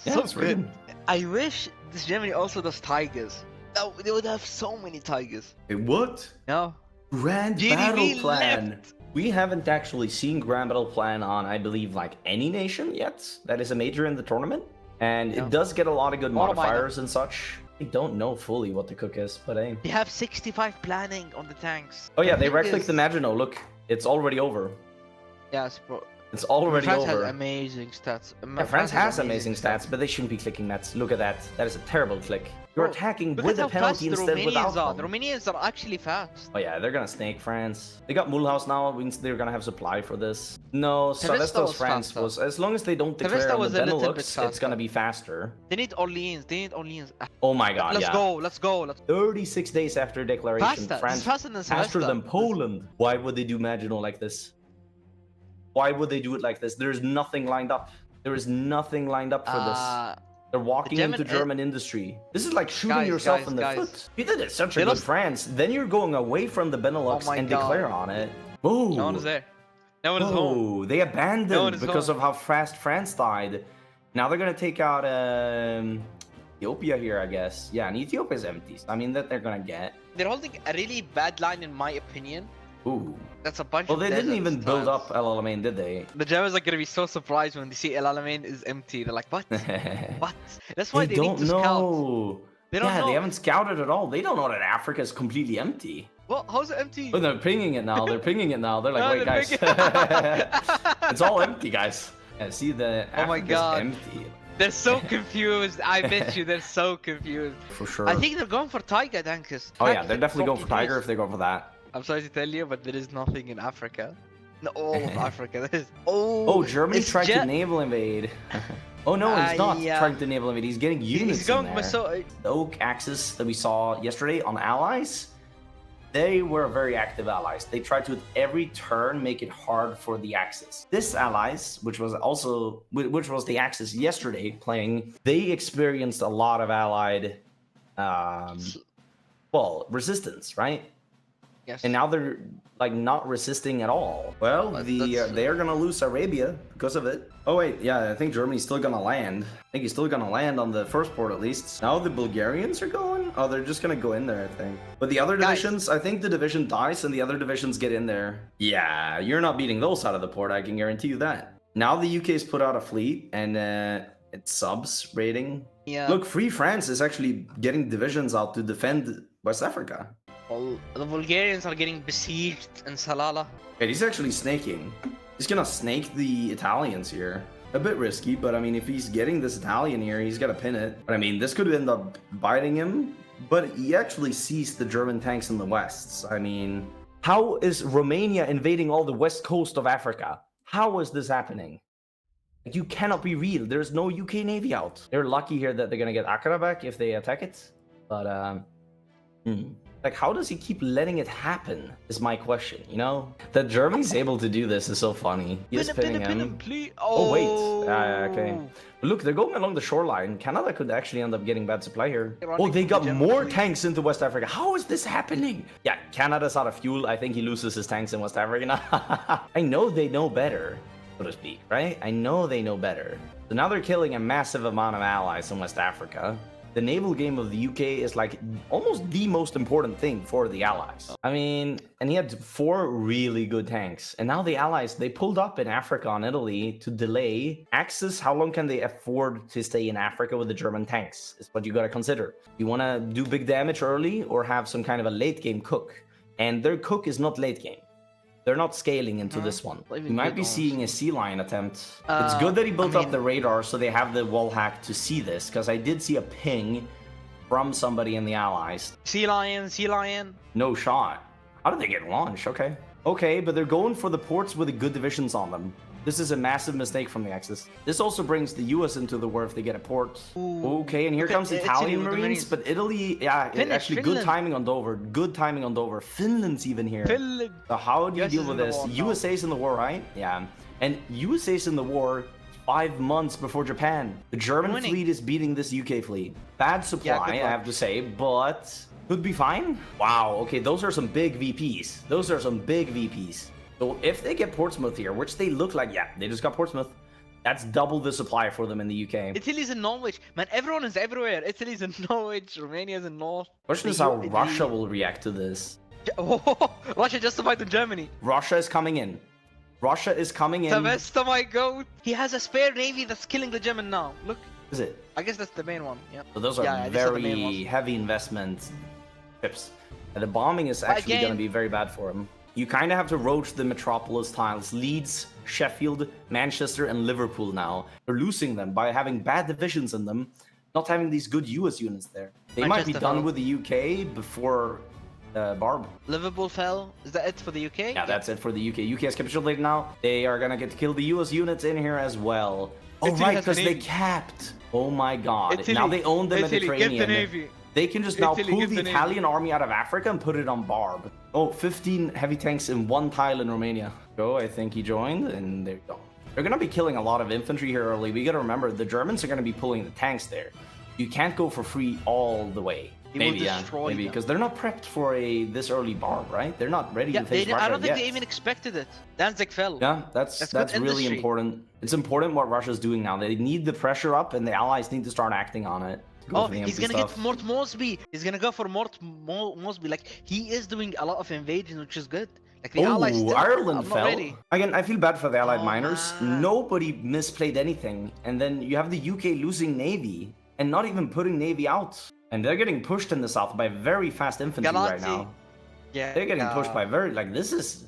S1: Yeah,
S2: so good. I wish this Germany also does tigers. Oh, they would have so many tigers.
S1: Hey, what?
S2: No.
S1: Grand Battle Plan. We haven't actually seen Grand Battle Plan on, I believe, like any nation yet that is a major in the tournament. And it does get a lot of good modifiers and such. I don't know fully what the cook is, but hey.
S2: They have 65 planning on the tanks.
S1: Oh yeah, they right-clicked the Maginot. Look, it's already over.
S2: Yes, bro.
S1: It's already over.
S2: France has amazing stats.
S1: Yeah, France has amazing stats, but they shouldn't be clicking that. Look at that. That is a terrible click. You're attacking with a penalty instead without them.
S2: The Romanians are actually fast.
S1: Oh yeah, they're gonna snake France. They got Mulhouse now, means they're gonna have supply for this. No, Savesto's France was... As long as they don't declare on the Benelux, it's gonna be faster.
S2: They need Orleans.
S1: Oh my god,
S2: Let's go.
S1: 36 days after declaration, France faster than Poland. Why would they do Maginot like this? Why would they do it like this? There's nothing lined up. There is nothing lined up for this. They're walking into German industry. This is like shooting yourself in the foot. You did it such a good France. Then you're going away from the Benelux and declare on it. Boom.
S2: No one is there. No one is home.
S1: They abandoned because of how fast France died. Now they're going to take out Ethiopia here, I guess. Yeah, and Ethiopia's empty. I mean, that they're going to get.
S2: They're holding a really bad line, in my opinion.
S1: Ooh.
S2: That's a bunch
S1: of they didn't even build up El Alamein, did they?
S2: The Germans are going to be so surprised when they see El Alamein is empty. They're like, what? What? That's why they need to scout.
S1: They don't know. They haven't scouted at all. They don't know that Africa is completely empty.
S2: What? How's it empty?
S1: Oh, they're pinging it now. They're pinging it now. They're like,
S2: No,
S1: wait,
S2: they're
S1: guys. It's all empty, guys. Yeah, see, the
S2: Oh my
S1: Africa's
S2: God.
S1: empty.
S2: They're so confused. I bet you they're so confused.
S1: For sure.
S2: I think they're going for Tiger, Dankus.
S1: Oh, yeah, they're definitely going for
S2: 43.
S1: Tiger if they go for that.
S2: I'm sorry to tell you, but there is nothing in Africa. No, all of Africa. There is. Oh,
S1: Oh, Germany
S2: it's
S1: tried to
S2: jet-
S1: naval invade. Oh, no, he's not
S2: yeah.
S1: trying to naval invade. He's getting units
S2: He's going
S1: in
S2: for
S1: there.
S2: so.
S1: The Oak Axis that we saw yesterday on Allies, they were very active allies. They tried to, at every turn, make it hard for the Axis. This Allies, which was the Axis yesterday playing, they experienced a lot of allied, resistance, right?
S2: Yes.
S1: And now they're like not resisting at all. Well, they're gonna lose Arabia because of it. Oh wait, yeah, I think Germany's still gonna land. I think he's still gonna land on the first port at least. Now the Bulgarians are going? Oh, they're just gonna go in there, I think. But the other divisions, I think the division dies and the other divisions get in there. Yeah, you're not beating those out of the port, I can guarantee you that. Now the UK's put out a fleet and it's subs raiding.
S2: Yeah.
S1: Look, Free France is actually getting divisions out to defend West Africa.
S2: Well, the Bulgarians are getting besieged in Salalah.
S1: Yeah, he's actually snaking. He's gonna snake the Italians here. A bit risky, but I mean, if he's getting this Italian here, he's gotta pin it. But I mean, this could end up biting him, but he actually sees the German tanks in the west. I mean, how is Romania invading all the west coast of Africa? How is this happening? You cannot be real. There's no UK Navy out. They're lucky here that they're gonna get Ankara back if they attack it. But, like, how does he keep letting it happen is my question, you know? That Germany's able to do this is so funny. He is pinning him.
S2: Please.
S1: Oh, wait. Okay. But look, they're going along the shoreline. Canada could actually end up getting bad supply here. Oh, they got more tanks into West Africa. How is this happening? Yeah, Canada's out of fuel. I think he loses his tanks in West Africa now. I know they know better, so to speak, right? I know they know better. So now they're killing a massive amount of allies in West Africa. The naval game of the UK is like almost the most important thing for the Allies. I mean, and he had 4 really good tanks. And now the Allies, they pulled up in Africa on Italy to delay. Axis, how long can they afford to stay in Africa with the German tanks? Is what you gotta consider. You wanna do big damage early or have some kind of a late game cook? And their cook is not late game. They're not scaling into this one. We might be seeing a sea lion attempt. It's good that he built up the radar so they have the wall hack to see this, because I did see a ping from somebody in the Allies.
S2: Sea lion, sea lion.
S1: No shot. How did they get launched? Okay. Okay, but they're going for the ports with the good divisions on them. This is a massive mistake from the Axis. This also brings the US into the war if they get a port.
S2: Ooh.
S1: Okay, and here comes Italian Marines, but Italy, yeah, actually good timing on Dover. Good timing on Dover. Finland's even here.
S2: Finland.
S1: So how do you deal with this? USA's in the war, right? Yeah. And USA's in the war 5 months before Japan. The German fleet is beating this UK fleet. Bad supply, I have to say, but could be fine. Wow, okay, those are some big VPs. Those are some big VPs. So if they get Portsmouth here, which they look like, yeah, they just got Portsmouth. That's double the supply for them in the UK.
S2: Italy's in Norwich. Man, everyone is everywhere. Italy's in Norwich, Romania's in North.
S1: Question is how Russia will react to this.
S2: Russia justified to Germany.
S1: Russia is coming in. Russia is coming in.
S2: Sylvester, my goat. He has a spare navy that's killing the German now. Look.
S1: Is it?
S2: I guess that's the main one. Yeah.
S1: So those are very heavy investment ships. And the bombing is actually going to be very bad for him. You kind of have to roach the metropolis tiles. Leeds, Sheffield, Manchester, and Liverpool now. They're losing them by having bad divisions in them, not having these good US units there. They might be done with the UK before Barb.
S2: Liverpool fell. Is that it for the UK?
S1: Yeah, that's it for the UK. UK has capitulated now. They are going to get to kill the US units in here as well. Oh, right, because they capped. Oh my god. Italy. Now they own the Mediterranean.
S2: Get the navy.
S1: They can just now pull the Italian army out of Africa and put it on Barb. Oh, 15 heavy tanks in 1 tile in Romania. So I think he joined, and there you go. They're going to be killing a lot of infantry here early. We got to remember, the Germans are going to be pulling the tanks there. You can't go for free all the way. Maybe, yeah, maybe, because they're not prepped for this early Barb, right? They're not ready to face Russia
S2: I don't think
S1: yet.
S2: they even expected it. Danzig fell.
S1: Yeah, that's really important. It's important what Russia's doing now. They need the pressure up, and the Allies need to start acting on it.
S2: Oh, he's gonna get Mort Mosby. He's gonna go for Mort Mosby. Like, he is doing a lot of invasions, which is good. Like, the Allies still,
S1: Ireland fell.
S2: Ready.
S1: Again, I feel bad for the Allied miners. Nobody misplayed anything. And then you have the UK losing Navy and not even putting Navy out. And they're getting pushed in the south by very fast infantry right now.
S2: Yeah.
S1: They're getting pushed by this is...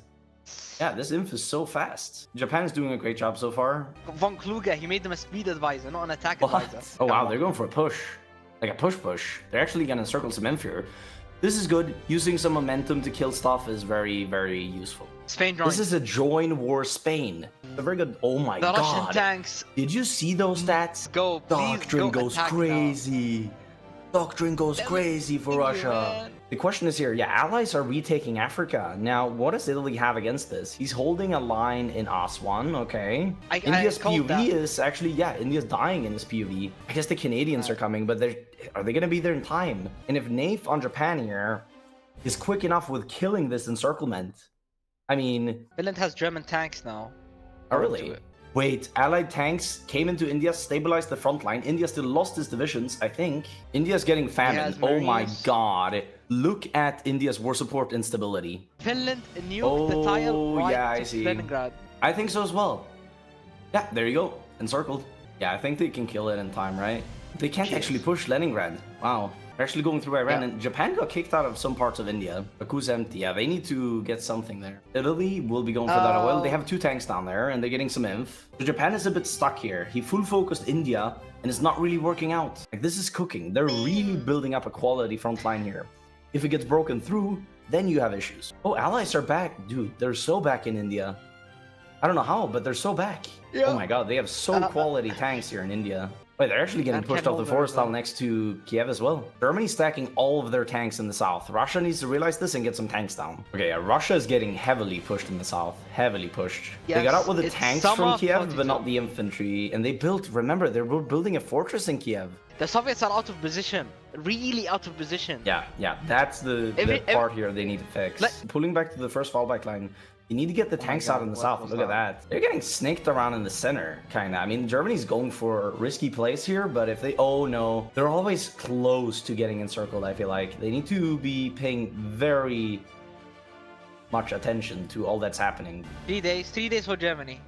S1: Yeah, this inf is so fast. Japan is doing a great job so far.
S2: Von Kluge, he made them a speed advisor, not an attack
S1: What?
S2: advisor.
S1: Oh wow, they're going for a push. Like a push. They're actually gonna circle some inf here. This is good. Using some momentum to kill stuff is very, very useful.
S2: Spain joined.
S1: This is a join war Spain. A very good... Oh my
S2: the
S1: god.
S2: Russian tanks.
S1: Did you see those stats?
S2: Go, please,
S1: Doctrine
S2: go
S1: goes
S2: attack
S1: crazy. Doctrine goes crazy for Russia. The question is here, yeah, allies are retaking Africa. Now, what does Italy have against this? He's holding a line in Aswan, okay. India's POV is actually, yeah, India's dying in his POV. I guess the Canadians are coming, but are they going to be there in time? And if Nafe on Japan here is quick enough with killing this encirclement, I mean...
S2: Finland has German tanks now.
S1: Oh, really? Wait, Allied tanks came into India, stabilized the front line. India still lost its divisions, I think. India's getting famine. Oh my god. Look at India's war support instability.
S2: Finland nuked the tile right to Leningrad.
S1: I think so as well. Yeah, there you go. Encircled. Yeah, I think they can kill it in time, right? They can't actually push Leningrad. Wow. They're actually going through Iran, and Japan got kicked out of some parts of India. Baku's empty. Yeah, they need to get something there. Italy will be going for that oil. They have 2 tanks down there, and they're getting some inf. So Japan is a bit stuck here. He full focused India, and it's not really working out. Like, this is cooking. They're really building up a quality front line here. If it gets broken through, then you have issues. Oh, allies are back. Dude, they're so back in India. I don't know how, but they're so back. Yeah. Oh my god, they have so quality tanks here in India. Wait, they're actually getting pushed off the forest tile next to Kiev as well. Germany's stacking all of their tanks in the south. Russia needs to realize this and get some tanks down. Okay, yeah, Russia is getting heavily pushed in the south. Heavily pushed. Yes, they got out with the tanks from Kiev, but not the infantry. And they built, remember, they were building a fortress in Kiev.
S2: The Soviets are out of position. Really out of position.
S1: Yeah, that's the part here they need to fix. Pulling back to the first fallback line. You need to get the tanks out in the south. Look at that. They're getting snaked around in the center, kind of. I mean, Germany's going for risky plays here, but if they... Oh, no. They're always close to getting encircled, I feel like. They need to be paying very much attention to all that's happening.
S2: 3 days. 3 days for Germany.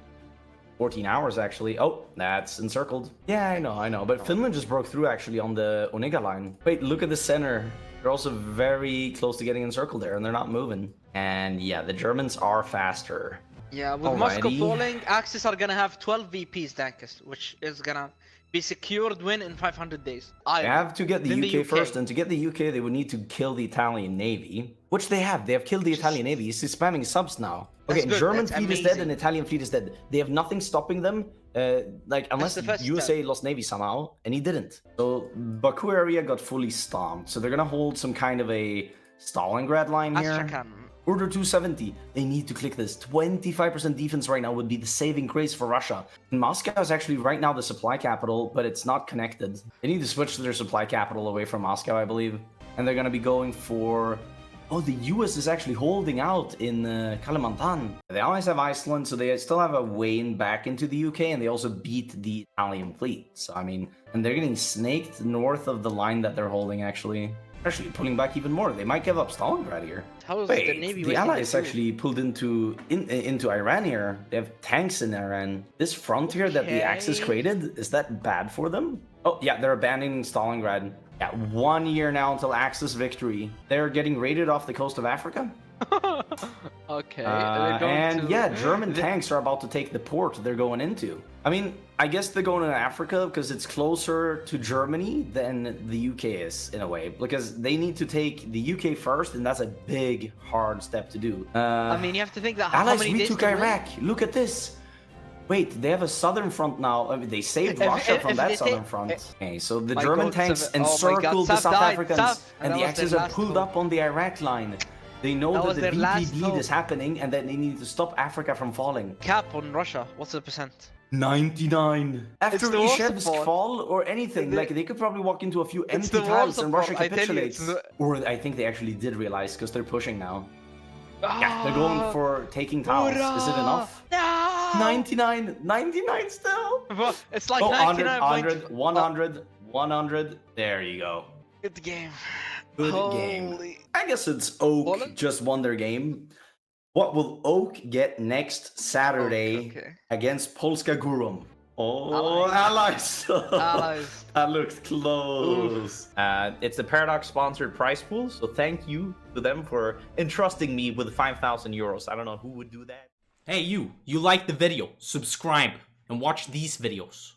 S1: 14 hours, actually. Oh, that's encircled. Yeah, I know. But Finland just broke through, actually, on the Onega line. Wait, look at the center. They're also very close to getting encircled there, and they're not moving. And yeah, the Germans are faster.
S2: Yeah, with Moscow falling, Axis are gonna have 12 VPs, Dankus, which is gonna be secured win in 500 days.
S1: They have to get the UK first, and to get the UK, they would need to kill the Italian Navy, which they have. They have killed the Italian Navy. He's spamming subs now. Okay, German fleet is dead and Italian fleet is dead. They have nothing stopping them, unless the USA lost Navy somehow, and he didn't. So Baku area got fully stomped. So they're gonna hold some kind of a Stalingrad line here.
S2: Astrakhan.
S1: Order 270. They need to click this. 25% defense right now would be the saving grace for Russia. And Moscow is actually right now the supply capital, but it's not connected. They need to switch their supply capital away from Moscow, I believe. And they're going to be going for... Oh, the US is actually holding out in Kalimantan. The Allies have Iceland, so they still have a way back into the UK, and they also beat the Italian fleet. So, I mean, and they're getting snaked north of the line that they're holding, actually. Actually pulling back even more. They might give up Stalingrad here. Wait, the Allies actually pulled into Iran here. They have tanks in Iran. This frontier that the Axis created, is that bad for them? Oh, yeah, they're abandoning Stalingrad. Yeah, 1 year now until Axis victory. They're getting raided off the coast of Africa.
S2: Okay.
S1: And yeah, German tanks are about to take the port they're going into. I mean, I guess they're going to Africa because it's closer to Germany than the UK is, in a way. Because they need to take the UK first, and that's a big, hard step to do.
S2: I mean, you have to think that
S1: Allies retook Iraq. Look at this. Wait, they have a southern front now. I mean, they saved Russia from that southern front. Okay, so the German tanks encircled the South Africans, and the Axis are pulled up on the Iraq line. They know that the VPD is happening and that they need to stop Africa from falling.
S2: Cap on Russia, what's the percent?
S1: 99. After Ishev's fall or anything, like they could probably walk into a few empty tiles and Russia capitulates. Or I think they actually did realize because they're pushing now. Yeah, they're going for taking tiles. Is it enough?
S2: No!
S1: 99. 99 still?
S2: It's like 99.
S1: 100, 100, 100. There you go.
S2: Good game.
S1: Good game. I guess it's Oak just won their game. What will Oak get next Saturday against Polska Górą? Oh, allies.
S2: Allies.
S1: That looks close. It's the Paradox sponsored prize pool, so thank you to them for entrusting me with 5,000 euros. I don't know who would do that.
S3: Hey you like the video, subscribe and watch these videos.